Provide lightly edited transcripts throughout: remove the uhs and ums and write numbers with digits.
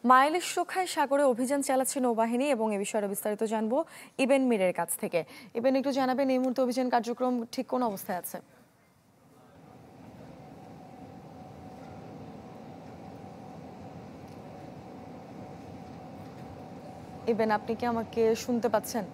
মাইলের সুখায় সাগরে অভিযান চালাচ্ছে নৌবাহিনী এবং এ বিষয়ে বিস্তারিত জানবো ইবেন মিরের কাছ থেকে। ইবেন, একটু জানাবেন এই মুহূর্তে অভিযান কার্যক্রম ঠিক কোন অবস্থায় আছে? ইবেন, আপনি কি আমাকে শুনতে পাচ্ছেন?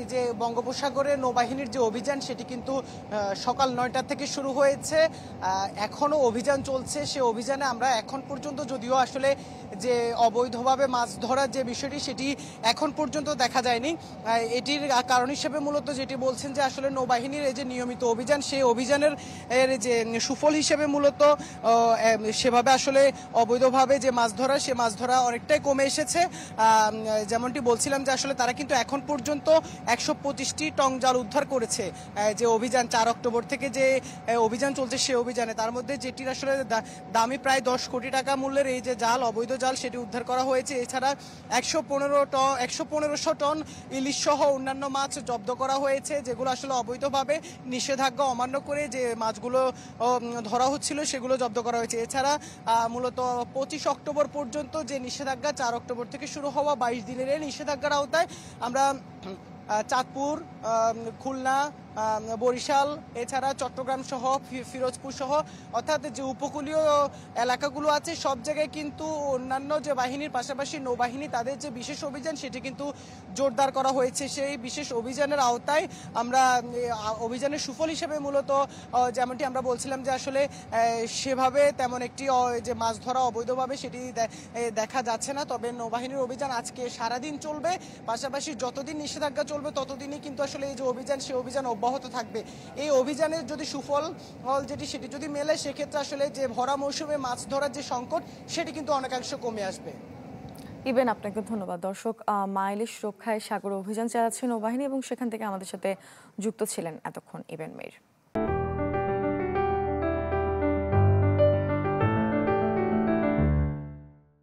এই যে বঙ্গোপসাগরে নৌবাহিনীর যে অভিযান সেটি কিন্তু সকাল ৯টা থেকে শুরু হয়েছে। এখনো অভিযান চলছে। সে অভিযানে আমরা এখন পর্যন্ত যদিও আসলে যে অবৈধভাবে মাছ ধরার যে বিষয়টি সেটি এখন পর্যন্ত দেখা যায়নি। এটির কারণ হিসেবে মূলত যেটি বলছেন যে আসলে নৌবাহিনীর এই যে নিয়মিত অভিযান, সেই অভিযানের যে সুফল হিসেবে মূলত সেভাবে আসলে অবৈধভাবে যে মাছ ধরা, সে মাছ ধরা অনেকটাই কমে এসেছে। যেমনটি বলছিলাম যে আসলে তারা কিন্তু এখন পর্যন্ত ১২৫টি টং জাল উদ্ধার করেছে। যে অভিযান ৪ অক্টোবর থেকে যে অভিযান চলছে সে অভিযানে, তার মধ্যে যেটির আসলে দামি প্রায় ১০ কোটি টাকা মূল্যের এই যে জাল, অবৈধ জাল, সেটি উদ্ধার করা হয়েছে। এছাড়া ১৫০০ টন ইলিশ সহ অন্যান্য মাছ জব্দ করা হয়েছে, যেগুলো আসলে অবৈধভাবে নিষেধাজ্ঞা অমান্য করে যে মাছগুলো ধরা হচ্ছিল সেগুলো জব্দ করা হয়েছে। এছাড়া মূলত ২৫ অক্টোবর পর্যন্ত যে নিষেধাজ্ঞা, ৪ অক্টোবর থেকে শুরু হওয়া ২২ দিনের এই নিষেধাজ্ঞার আওতায় আমরা চাঁদপুর, খুলনা, বরিশাল, এছাড়া চট্টগ্রাম সহ ফিরোজপুর সহ অর্থাৎ যে উপকূলীয় এলাকাগুলো আছে সব জায়গায় কিন্তু অন্যান্য যে বাহিনীর পাশাপাশি নৌবাহিনী তাদের যে বিশেষ অভিযান সেটি কিন্তু জোরদার করা হয়েছে। সেই বিশেষ অভিযানের আওতায় আমরা অভিযানের সুফল হিসেবে মূলত যেমনটি আমরা বলছিলাম যে আসলে সেভাবে তেমন একটি যে মাছ ধরা অবৈধভাবে সেটি দেখা যাচ্ছে না। তবে নৌবাহিনীর অভিযান আজকে সারাদিন চলবে, পাশাপাশি যতদিন নিষেধাজ্ঞা চলবে ততদিনই কিন্তু আসলে এই যে অভিযান, সেই অভিযান অব্যাহত থাকবে। এই অভিযানের যদি সুফল সেটি যদি মেলে, সেক্ষেত্রে আসলে যে ভরা মৌসুমে মাছ ধরার যে সংকট সেটি কিন্তু অনেকাংশ কমে আসবে। ইবেন, আপনাকে ধন্যবাদ। দর্শক, মাইলের সুরক্ষায় সাগরে অভিযান চালাচ্ছে নৌবাহিনী এবং সেখান থেকে আমাদের সাথে যুক্ত ছিলেন এতক্ষণ ইবেন মির।